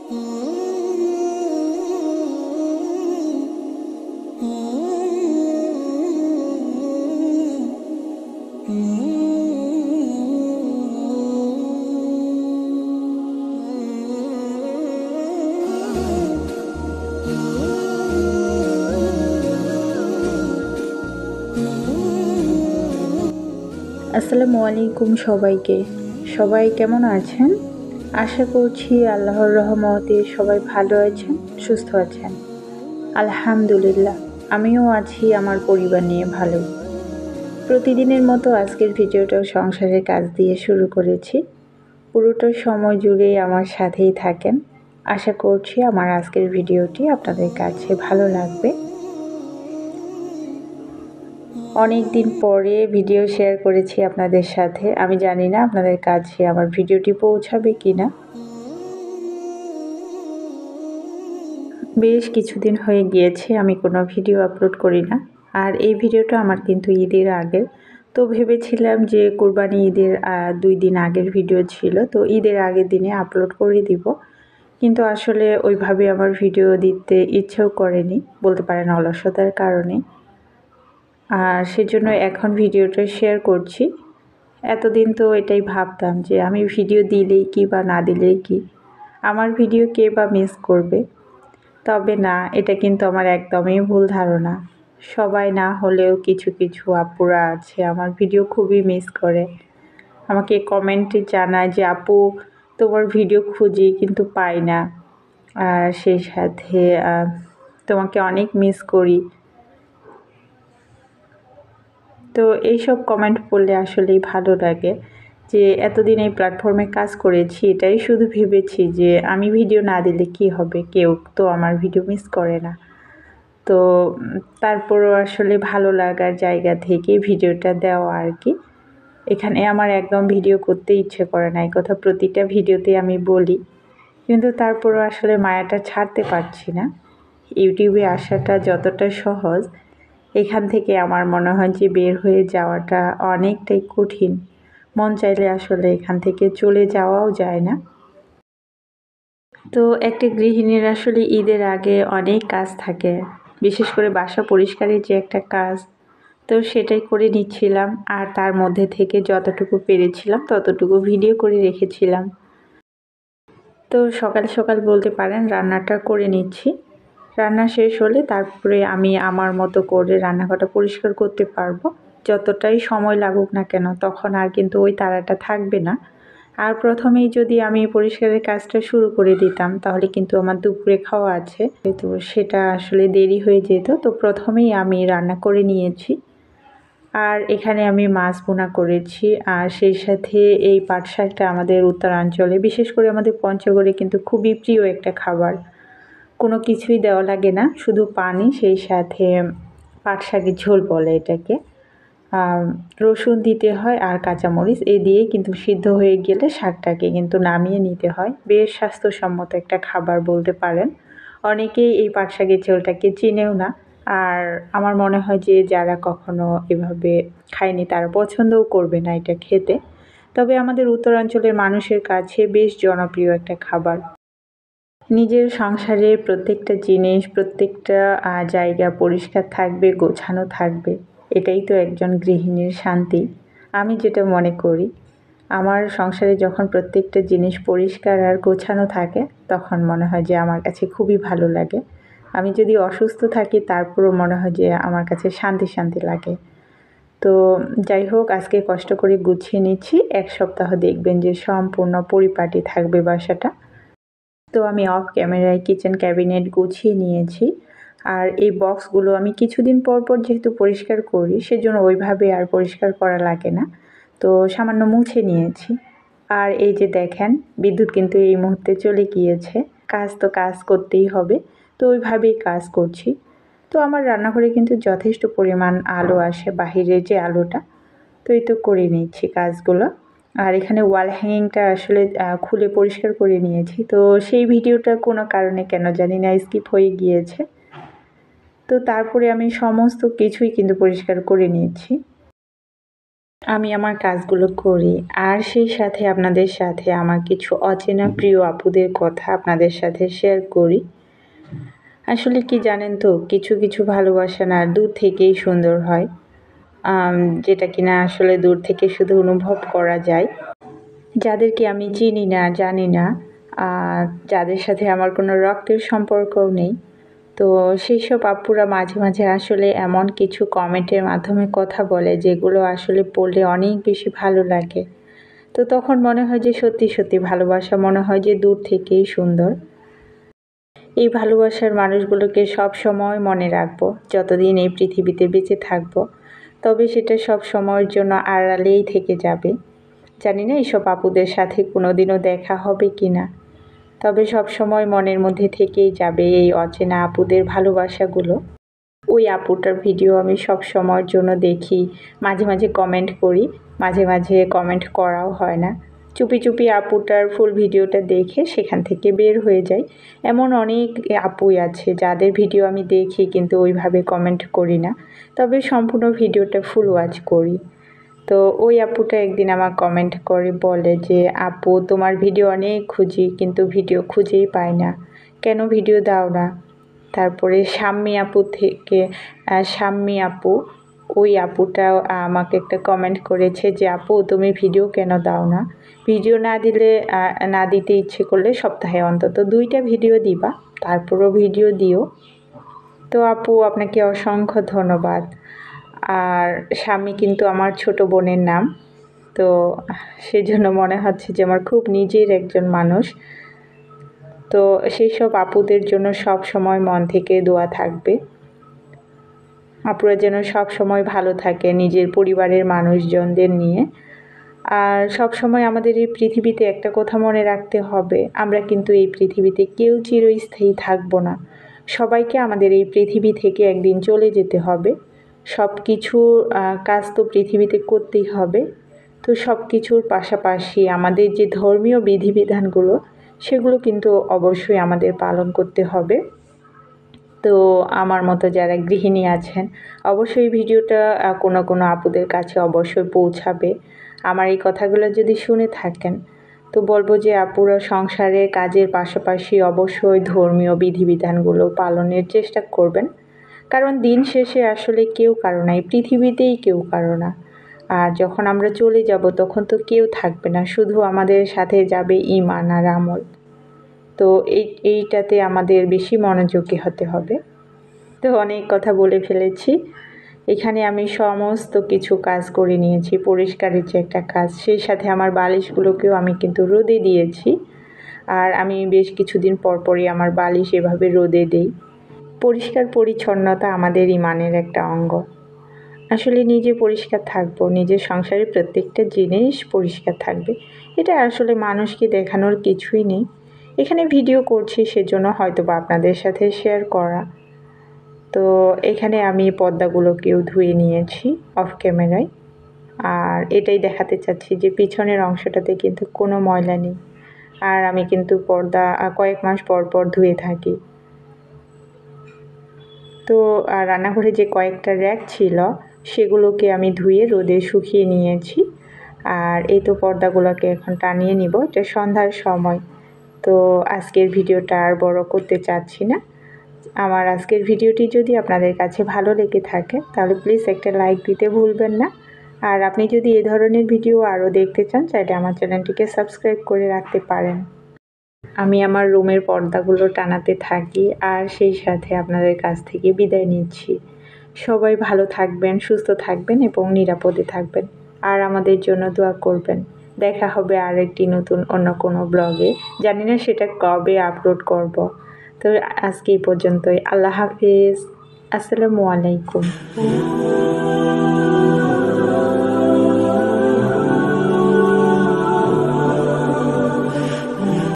আসসালামু আলাইকুম সবাইকে। সবাই কেমন আছেন? আশা করছি আল্লাহর রহমতে সবাই ভালো আছেন, সুস্থ আছেন। আলহামদুলিল্লাহ, আমিও আছি আমার পরিবার নিয়ে ভালো। প্রতিদিনের মতো আজকের ভিডিওটাও সংসারের কাজ দিয়ে শুরু করেছি। পুরোটা সময় জুড়ে আমার সাথেই থাকেন। আশা করছি আমার আজকের ভিডিওটি আপনাদের কাছে ভালো লাগবে। অনেক দিন পরে ভিডিও শেয়ার করেছি আপনাদের সাথে। আমি জানি না আপনাদের কাছে আমার ভিডিওটি পৌঁছাবে কিনা। বেশ কিছুদিন হয়ে গিয়েছে আমি কোনো ভিডিও আপলোড করি না। আর এই ভিডিওটা আমার কিন্তু ঈদের আগের। তো ভেবেছিলাম যে কোরবানি ঈদের 2 দিন আগের ভিডিও ছিল, তো ঈদের আগের দিনে আপলোড করে দিব। কিন্তু আসলে ওইভাবে আমার ভিডিও দিতে ইচ্ছেও করেনি, বলতে পারেন অলসতার কারণে। আর সেজন্য এখন ভিডিওটা শেয়ার করছি। এতদিন তো এটাই ভাবতাম যে আমি ভিডিও দিলেই কি বা না দিলেই কি, আমার ভিডিও কে বা মিস করবে। তবে না, এটা কিন্তু আমার একদমই ভুল ধারণা। সবাই না হলেও কিছু কিছু আপুরা আছে আমার ভিডিও খুবই মিস করে। আমাকে কমেন্টে জানায় যে আপু তোমার ভিডিও খুঁজি কিন্তু পাই না, আর সেই সাথে তোমাকে অনেক মিস করি। তো এইসব কমেন্ট পড়লে আসলেই ভালো লাগে যে এতদিন এই প্ল্যাটফর্মে কাজ করেছি, এটাই শুধু ভেবেছি যে আমি ভিডিও না দিলে কি হবে, কেউ তো আমার ভিডিও মিস করে না। তো তারপরও আসলে ভালো লাগার জায়গা থেকে ভিডিওটা দেওয়া আর কি। এখানে আমার একদম ভিডিও করতে ইচ্ছে করে না, এই কথা প্রতিটা ভিডিওতে আমি বলি। কিন্তু তারপরও আসলে মায়াটা ছাড়তে পারছি না। ইউটিউবে আসাটা যতটা সহজ, এখান থেকে আমার মনে হয় যে বের হয়ে যাওয়াটা অনেকটাই কঠিন। মন চাইলে আসলে এখান থেকে চলে যাওয়াও যায় না। তো একটা গৃহিণীর আসলে ঈদের আগে অনেক কাজ থাকে, বিশেষ করে বাসা পরিষ্কারের যে একটা কাজ, তো সেটাই করে নিচ্ছিলাম। আর তার মধ্যে থেকে যতটুকু পেরেছিলাম ততটুকু ভিডিও করে রেখেছিলাম। তো সকাল সকাল বলতে পারেন রান্নাটা করে নিচ্ছি। রান্না শেষ হলে তারপরে আমি আমার মতো করে রান্নাঘরটা পরিষ্কার করতে পারবো। যতটাই সময় লাগুক না কেন, তখন আর কিন্তু ওই তাড়াটা থাকবে না। আর প্রথমেই যদি আমি পরিষ্কারের কাজটা শুরু করে দিতাম তাহলে কিন্তু আমার দুপুরে খাওয়া আছে, তো সেটা আসলে দেরি হয়ে যেত। তো প্রথমেই আমি রান্না করে নিয়েছি। আর এখানে আমি মাছ ভুনা করেছি। আর সেই সাথে এই পাট শাকটা আমাদের উত্তরাঞ্চলে, বিশেষ করে আমাদের পঞ্চগড়ে কিন্তু খুবই প্রিয় একটা খাবার। কোনো কিছুই দেওয়া লাগে না, শুধু পানি, সেই সাথে পাট শাকের ঝোল বলে এটাকে। রসুন দিতে হয় আর কাঁচামরিচ, এই দিয়েই কিন্তু সিদ্ধ হয়ে গেলে শাকটাকে কিন্তু নামিয়ে নিতে হয়। বেশ স্বাস্থ্যসম্মত একটা খাবার বলতে পারেন। অনেকেই এই পাট শাকের ঝোলটাকে চিনেও না। আর আমার মনে হয় যে যারা কখনো এভাবে খায়নি তারা পছন্দও করবে না এটা খেতে। তবে আমাদের উত্তরাঞ্চলের মানুষের কাছে বেশ জনপ্রিয় একটা খাবার। নিজের সংসারে প্রত্যেকটা জিনিস, প্রত্যেকটা জায়গা পরিষ্কার থাকবে, গোছানো থাকবে। এটাই তো একজন গৃহিণীর শান্তি। আমি যেটা মনে করি, আমার সংসারে যখন প্রত্যেকটা জিনিস পরিষ্কার আর গোছানো থাকে, তখন মনে হয় যে আমার কাছে খুবই ভালো লাগে। আমি যদি অসুস্থ থাকি তারপরও মনে হয় যে আমার কাছে শান্তি শান্তি লাগে। তো যাই হোক, আজকে কষ্ট করে গুছিয়ে নিচ্ছি। 1 সপ্তাহ দেখবেন যে সম্পূর্ণ পরিপাটি থাকবে বাসাটা। তো আমি অফ ক্যামেরায় কিচেন ক্যাবিনেট গুছিয়ে নিয়েছি। আর এই বক্সগুলো আমি কিছুদিন পর পর যেহেতু পরিষ্কার করি, সেজন্য ওইভাবে আর পরিষ্কার করা লাগে না। তো সামান্য মুছে নিয়েছি। আর এই যে দেখেন, বিদ্যুৎ কিন্তু এই মুহূর্তে চলে গিয়েছে। কাজ তো কাজ করতেই হবে, তো ওইভাবেই কাজ করছি। তো আমার রান্নাঘরে কিন্তু যথেষ্ট পরিমাণ আলো আসে, বাহিরের যে আলোটা। তো এই তো করে নিচ্ছি কাজগুলো। আর এখানে ওয়াল হ্যাঙ্গিংটা আসলে খুলে পরিষ্কার করে নিয়েছি। তো সেই ভিডিওটা কোনো কারণে কেন জানি না স্কিপ হয়ে গিয়েছে। তো তারপরে আমি সমস্ত কিছুই কিন্তু পরিষ্কার করে নিয়েছি। আমি আমার কাজগুলো করি আর সেই সাথে আপনাদের সাথে আমার কিছু অচেনা প্রিয় আপুদের কথা আপনাদের সাথে শেয়ার করি। আসলে কি জানেন তো, কিছু কিছু ভালোবাসা না দূর থেকেই সুন্দর হয়, যেটা কিনা আসলে দূর থেকে শুধু অনুভব করা যায়। যাদেরকে আমি চিনি না, জানি না, যাদের সাথে আমার কোনো রক্তের সম্পর্কও নেই, তো সেই সব আপুরা মাঝে মাঝে আসলে এমন কিছু কমেন্টের মাধ্যমে কথা বলে যেগুলো আসলে পড়লে অনেক বেশি ভালো লাগে। তো তখন মনে হয় যে সত্যি সত্যি ভালোবাসা মনে হয় যে দূর থেকেই সুন্দর। এই ভালোবাসার মানুষগুলোকে সব সময় মনে রাখবো যতদিন এই পৃথিবীতে বেঁচে থাকবো, তবে সেটা সব সময়ের জন্য আড়ালেই থেকে যাবে। জানি না এইসব আপুদের সাথে কোনোদিনও দেখা হবে কি না, তবে সব সময় মনের মধ্যে থেকেই যাবে এই অচেনা আপুদের ভালোবাসাগুলো। ওই আপুটার ভিডিও আমি সব সময়ের জন্য দেখি, মাঝে মাঝে কমেন্ট করি, মাঝে মাঝে কমেন্ট করাও হয় না। চুপি চুপি আপুটার ফুল ভিডিওটা দেখে সেখান থেকে বের হয়ে যাই। এমন অনেক আপুই আছে যাদের ভিডিও আমি দেখি কিন্তু ওইভাবে কমেন্ট করি না, তবে সম্পূর্ণ ভিডিওটা ফুল ওয়াচ করি। তো ওই আপুটা একদিন আমার কমেন্ট করে বলে যে, আপু তোমার ভিডিও অনেক খুঁজি কিন্তু ভিডিও খুঁজেই পাই না, কেন ভিডিও দাও না? তারপরে শাম্মী আপু, ওই আপুটাও আমাকে একটা কমেন্ট করেছে যে, আপু তুমি ভিডিও কেন দাও না? ভিডিও না দিতে ইচ্ছে করলে সপ্তাহে অন্তত 2টা ভিডিও দিবা, তারপরও ভিডিও দিও। তো আপু আপনাকে অসংখ্য ধন্যবাদ। আর স্বামী কিন্তু আমার ছোট বোনের নাম, তো সেজন্য মনে হচ্ছে যে আমার খুব নিজের একজন মানুষ। তো সেই সব আপুদের জন্য সব সময় মন থেকে দোয়া থাকবে, আপুরা যেন সব সময় ভালো থাকে নিজের পরিবারের মানুষজনদের নিয়ে। আর সব সময় আমাদের এই পৃথিবীতে একটা কথা মনে রাখতে হবে, আমরা কিন্তু এই পৃথিবীতে কেউ চিরস্থায়ী থাকবো না। সবাইকে আমাদের এই পৃথিবী থেকে একদিন চলে যেতে হবে। সব কিছুর কাজ তো পৃথিবীতে করতেই হবে। তো সব কিছুর পাশাপাশি আমাদের যে ধর্মীয় বিধিবিধানগুলো, সেগুলো কিন্তু অবশ্যই আমাদের পালন করতে হবে। তো আমার মতো যারা গৃহিণী আছেন, অবশ্যই ভিডিওটা কোনো কোনো আপুদের কাছে অবশ্যই পৌঁছাবে। আমার এই কথাগুলো যদি শুনে থাকেন, তো বলবো যে আপুরা সংসারে কাজের পাশাপাশি অবশ্যই ধর্মীয় বিধিবিধানগুলো পালনের চেষ্টা করবেন। কারণ দিন শেষে আসলে কেউ কারো না, এই পৃথিবীতেই কেউ কারো না। আর যখন আমরা চলে যাব তখন তো কেউ থাকবে না, শুধু আমাদের সাথে যাবে ঈমান আর আমল। তো এইটাতে আমাদের বেশি মনোযোগী হতে হবে। তো অনেক কথা বলে ফেলেছি। এখানে আমি সমস্ত কিছু কাজ করে নিয়েছি, পরিষ্কারের যে একটা কাজ, সেই সাথে আমার বালিশগুলোকেও আমি কিন্তু রোদে দিয়েছি। আর আমি বেশ কিছুদিন পরপরই আমার বালিশ এভাবে রোদে দেই। পরিষ্কার পরিচ্ছন্নতা আমাদের ঈমানের একটা অঙ্গ। আসলে নিজে পরিষ্কার থাকবো, নিজের সংসারের প্রত্যেকটা জিনিস পরিষ্কার থাকবে, এটা আসলে মানুষকে দেখানোর কিছুই নেই। এখানে ভিডিও করছি সেজন্য হয়তো বা আপনাদের সাথে শেয়ার করা। তো এখানে আমি পর্দাগুলোকেও ধুয়ে নিয়েছি অফ ক্যামেরায়। আর এটাই দেখাতে চাচ্ছি যে পিছনের অংশটাতে কিন্তু কোনো ময়লা নেই। আর আমি কিন্তু পর্দা কয়েক মাস পর পর ধুয়ে থাকি। তো রান্নাঘরে যে কয়েকটা র্যাক ছিল সেগুলোকে আমি ধুয়ে রোদে শুকিয়ে নিয়েছি। আর এই তো পর্দাগুলোকে এখন টানিয়ে নিব, এটা সন্ধ্যার সময়। তো আজকের ভিডিওটা আর বড় করতে চাচ্ছি না। আমার আজকের ভিডিওটি যদি আপনাদের কাছে ভালো লেগে থাকে তাহলে প্লিজ একটা লাইক দিতে ভুলবেন না। আর আপনি যদি এই ধরনের ভিডিও আরও দেখতে চান চাইলে আমার চ্যানেলটিকে সাবস্ক্রাইব করে রাখতে পারেন। আমি আমার রুমের পর্দাগুলো টানাতে থাকি আর সেই সাথে আপনাদের কাছ থেকে বিদায় নিচ্ছি। সবাই ভালো থাকবেন, সুস্থ থাকবেন এবং নিরাপদে থাকবেন। আর আমাদের জন্য দোয়া করবেন। দেখা হবে আরেকটি নতুন অন্য কোনো ব্লগে, জানি না সেটা কবে আপলোড করব। তো আজকে এই পর্যন্তই। আল্লাহ হাফিজ। আসসালামু আলাইকুম।